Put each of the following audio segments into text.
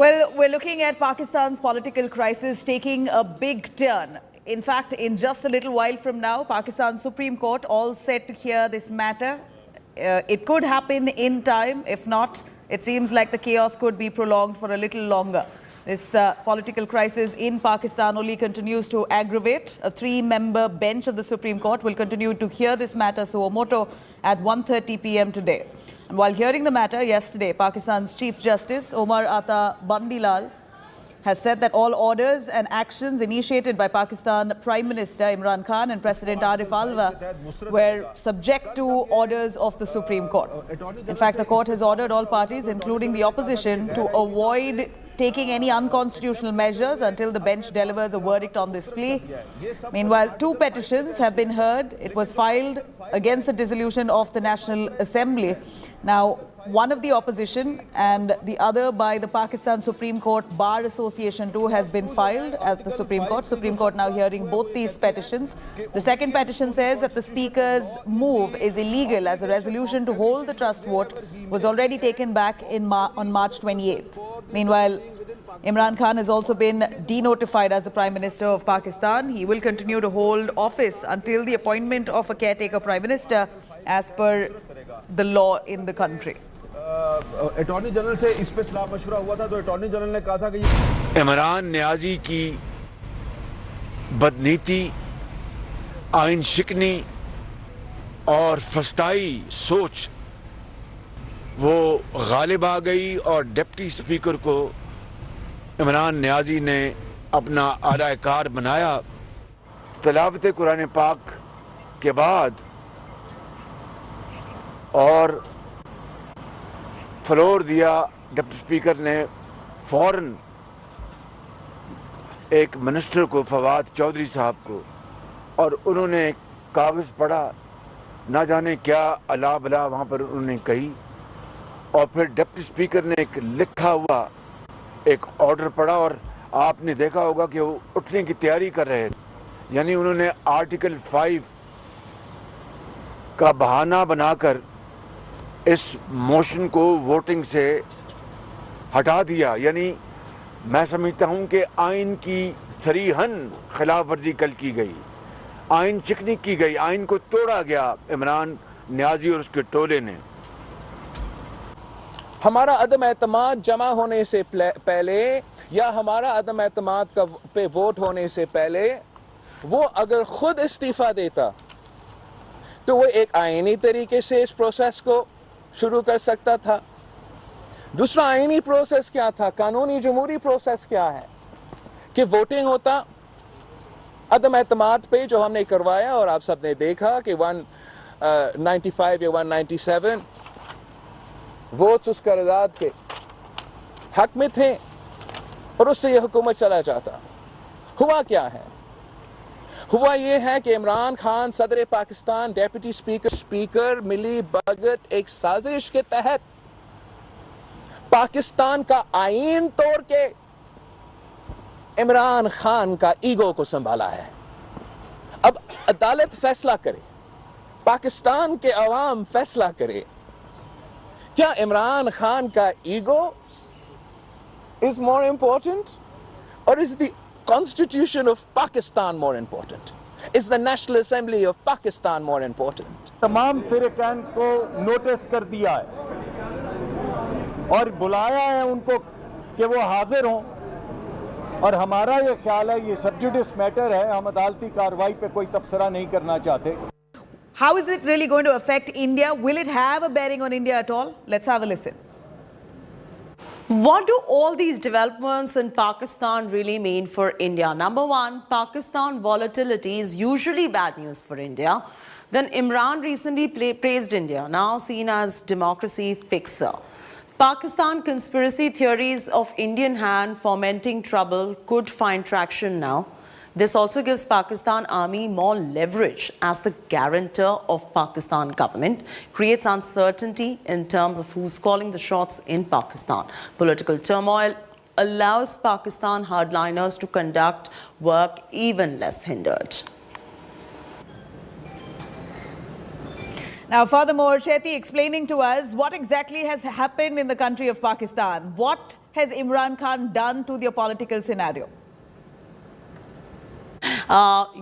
Well, we're looking at Pakistan's political crisis taking a big turn. In fact, in just a little while from now, Pakistan's Supreme Court all set to hear this matter. It could happen in time. If not, it seems like the chaos could be prolonged for a little longer. This political crisis in Pakistan only continues to aggravate. A three-member bench of the Supreme Court will continue to hear this matter suo moto at 1:30 p.m. today. And while hearing the matter yesterday, Pakistan's Chief Justice Omar Ata Bandilal has said that all orders and actions initiated by Pakistan Prime Minister Imran Khan and President Arif Alva were subject to orders of the Supreme Court. In fact, the court has ordered all parties, including the opposition, to avoid taking any unconstitutional measures until the bench delivers a verdict on this plea. Meanwhile, two petitions have been heard. It was filed against the dissolution of the National Assembly. Now, one of the opposition and the other by the Pakistan Supreme Court Bar Association too has been filed at the Supreme Court. Supreme Court now hearing both these petitions. The second petition says that the Speaker's move is illegal as a resolution to hold the trust vote was already taken back on March 28th. Meanwhile, Imran Khan has also been denotified as the Prime Minister of Pakistan. He will continue to hold office until the appointment of a caretaker Prime Minister as per the law in the country. Attorney general से इस पे सलाह मशवरा हुआ था तो attorney general ने कहा था कि इमरान न्याजी की बदनीति, आइन शिकनी और फस्ताई सोच वो गालिब आ गई और डिप्टी स्पीकर को इमरान न्याजी ने अपना आलाकार बनाया। तिलावत कुरान पाक के बाद और फ्लोर दिया डिप्टी स्पीकर ने फौरन एक मिनिस्टर को, फवाद चौधरी साहब को, और उन्होंने कागज़ पढ़ा, ना जाने क्या अला बला वहाँ पर उन्होंने कही, और फिर डिप्टी स्पीकर ने एक लिखा हुआ एक ऑर्डर पढ़ा और आपने देखा होगा कि वो उठने की तैयारी कर रहे थे। यानी उन्होंने आर्टिकल 5 का बहाना बनाकर इस मोशन को वोटिंग से हटा दिया। यानी मैं समझता हूं कि आइन की सरीहन खिलाफ वर्जी कल की गई, आइन चिकनी की गई, आइन को तोड़ा गया इमरान न्याजी और उसके टोले ने। हमारा अदम एतमाद जमा होने से पहले या हमारा अदम एतमाद का पे वोट होने से पहले वो अगर खुद इस्तीफा देता तो वो एक आईनी तरीके से इस प्रोसेस को शुरू कर सकता था। दूसरा आईनी प्रोसेस क्या था, कानूनी जमहूरी प्रोसेस क्या है कि वोटिंग होता अदम एतमाद पे जो हमने करवाया, और आप सब ने देखा कि 195 या 197 वोट्स उस करारदाद के हक में थे और उससे यह हुकूमत चला जाता। हुआ क्या है? हुआ ये है कि इमरान खान सदर पाकिस्तान, डेप्यूटी स्पीकर मिली भगत एक साजिश के तहत पाकिस्तान का आईन तोड़ के इमरान खान का ईगो को संभाला है। अब अदालत फैसला करे, पाकिस्तान के अवाम फैसला करे, क्या इमरान खान का ego is more important, or is the Constitution of Pakistan more important? Is the National Assembly of Pakistan more important? तमाम फ़िरक़ैन को नोटिस कर दिया है और बुलाया है उनको कि वो हाजिर हों, और हमारा ये ख्याल है ये सब जुडिस मैटर है, हम अदालती कार्रवाई पे कोई तबसरा नहीं करना चाहते। How is it really going to affect India? Will it have a bearing on India at all? Let's have a listen. What do all these developments in Pakistan really mean for India? Number one, Pakistan volatility is usually bad news for India. Then Imran recently praised India, now seen as democracy fixer. Pakistan conspiracy theories of Indian hand fomenting trouble could find traction now. This also gives Pakistan Army more leverage as the guarantor of Pakistan government, creates uncertainty in terms of who's calling the shots in Pakistan. Political turmoil allows Pakistan hardliners to conduct work even less hindered. Now, furthermore, Chetty explaining to us what exactly has happened in the country of Pakistan. What has Imran Khan done to the political scenario?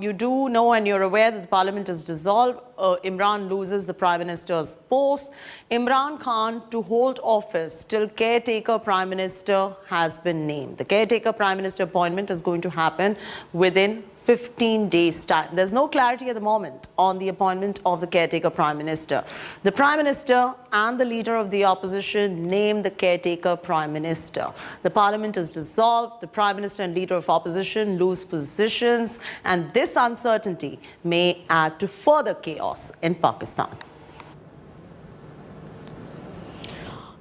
You do know and you're aware that the parliament is dissolved. Imran loses the prime minister's post. Imran Khan, to hold office till caretaker prime minister has been named. The caretaker prime minister appointment is going to happen within 15 days' time. There's no clarity at the moment on the appointment of the caretaker prime minister. The prime minister and the leader of the opposition name the caretaker prime minister. The parliament is dissolved. The prime minister and leader of opposition lose positions, and this uncertainty may add to further chaos in Pakistan.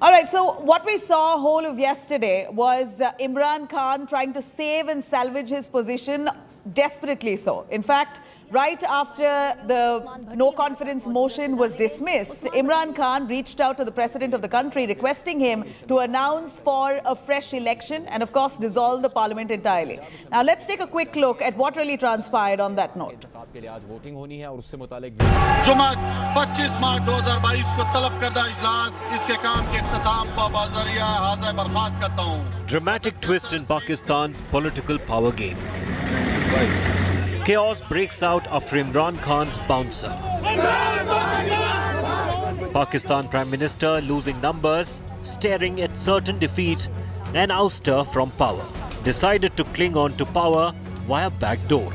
All right, so what we saw whole of yesterday was Imran Khan trying to save and salvage his position, desperately so. In fact, right after the no confidence motion was dismissed, Imran Khan reached out to the president of the country requesting him to announce for a fresh election and, of course, dissolve the parliament entirely. Now, let's take a quick look at what really transpired on that note. जुमा 25 मार्च 2022 को तलब करदा इजलास इसके काम के इख्तिताम को बाज़रिया हाज़िर बर्खास्त करता हूं. Dramatic twist in Pakistan's political power game. Chaos breaks out after Imran Khan's bouncer. Pakistan Prime Minister losing numbers, staring at certain defeat and ouster from power, decided to cling on to power via back door.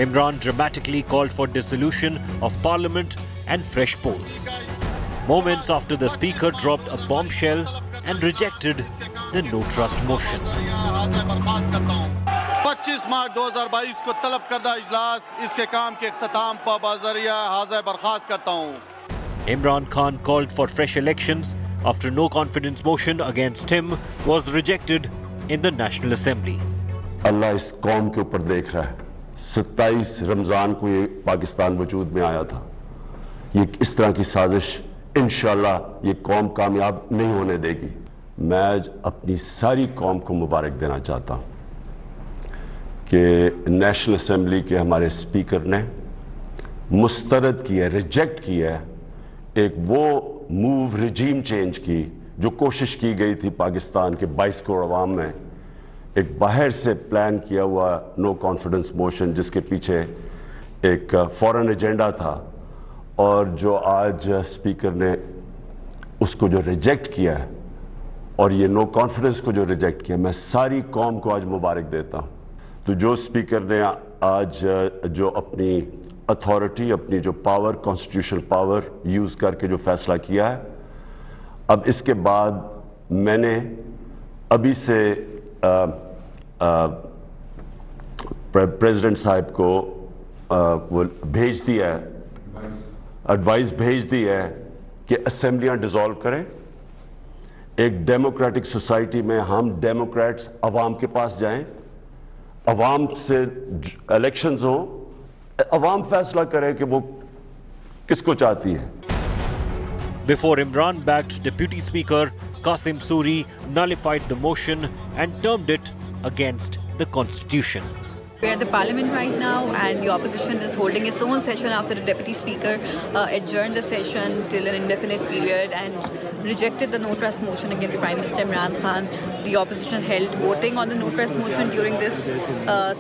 Imran dramatically called for dissolution of parliament and fresh polls. Moments after the speaker dropped a bombshell and rejected the no-trust motion. 25 मार्च 2022 को तलब करदा इजलास इसके काम के इख्तिताम को बाज़रिया हाज़िर बर्खास्त करता हूं. Imran Khan called for fresh elections after no confidence motion against him was rejected in the National Assembly. अल्लाह इस कौम के ऊपर देख रहा है. 27 रमज़ान को ये पाकिस्तान वजूद में आया था. ये इस तरह की साजिश इंशाअल्लाह ये कौम कामयाब नहीं होने देगी. मैं आज अपनी सारी कौम को मुबारक देना चाहता हूँ कि नेशनल असेंबली के हमारे स्पीकर ने मुस्तरद किया, रिजेक्ट किया एक वो मूव, रिजीम चेंज की जो कोशिश की गई थी पाकिस्तान के 22 करोड़ अवाम में, एक बाहर से प्लान किया हुआ नो कॉन्फिडेंस मोशन जिसके पीछे एक फॉरेन एजेंडा था, और जो आज स्पीकर ने उसको जो रिजेक्ट किया है और ये नो कॉन्फिडेंस को जो रिजेक्ट किया, मैं सारी कौम को आज मुबारक देता हूँ. तो जो स्पीकर ने आज जो अपनी अथॉरिटी, अपनी जो पावर, कॉन्स्टिट्यूशनल पावर यूज़ करके जो फैसला किया है, अब इसके बाद मैंने अभी से प्रेसिडेंट साहब को वो भेज दिया है, एडवाइस भेज दी है कि असेंबलियां डिसॉल्व करें. एक डेमोक्रेटिक सोसाइटी में हम डेमोक्रेट्स अवाम के पास जाएं, अवाम से इलेक्शंस हो, अवाम फैसला करे कि वो किसको चाहती है. Before Imran-backed Deputy Speaker Qasim Suri nullified the motion and termed it against the Constitution. We're at the Parliament right now, and the opposition is holding its own session after the Deputy Speaker adjourned the session till an indefinite period and rejected the no-trust motion against Prime Minister Imran Khan. The opposition held voting on the no-trust motion during this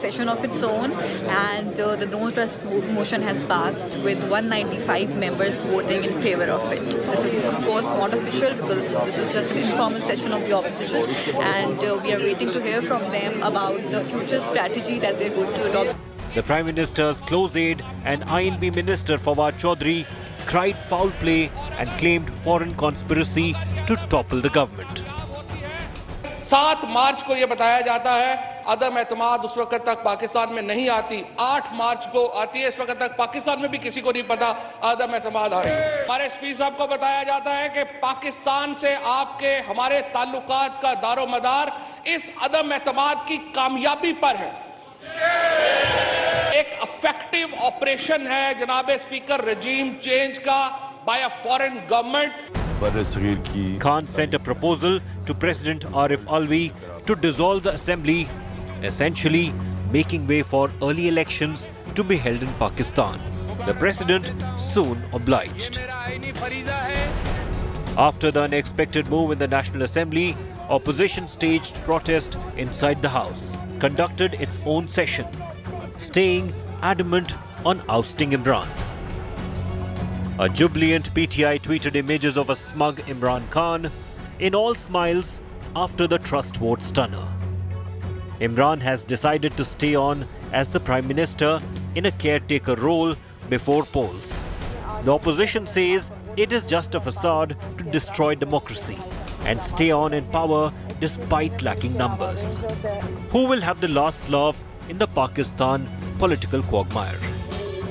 session of its own, and the no-trust motion has passed with 195 members voting in favor of it. This is, of course, not official because this is just an informal session of the opposition, and we are waiting to hear from them about the future strategy that they're going to adopt. The Prime Minister's close aide and INB Minister Fawad Chaudhry cried foul play and claimed foreign conspiracy to topple the government. 7 मार्च को यह बताया जाता है अदम एतमाद उस वक्त तक पाकिस्तान में नहीं आती, 8 मार्च को आती है. इस वक्त तक पाकिस्तान में भी किसी को नहीं पता अदम एतमाद आए. हमारे स्पीकर साहब को बताया जाता है कि पाकिस्तान से आपके हमारे ताल्लुकात का दारो मदार इस अदम एतमाद की कामयाबी पर है. एक इफेक्टिव ऑपरेशन है जनाब स्पीकर regime change का by a foreign government. Khan sent a proposal to President Arif Alvi to dissolve the assembly, essentially making way for early elections to be held in Pakistan. The president soon obliged. After the unexpected move in the National Assembly, opposition staged protest inside the house, conducted its own session, staying adamant on ousting Imran. A jubilant PTI tweeted images of a smug Imran Khan in all smiles after the trust vote stunner. Imran has decided to stay on as the Prime Minister in a caretaker role before polls. The opposition says it is just a facade to destroy democracy and stay on in power despite lacking numbers. Who will have the last laugh in the Pakistan political quagmire?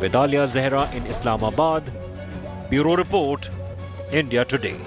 With Alia Zehra in Islamabad, Bureau Report, India Today.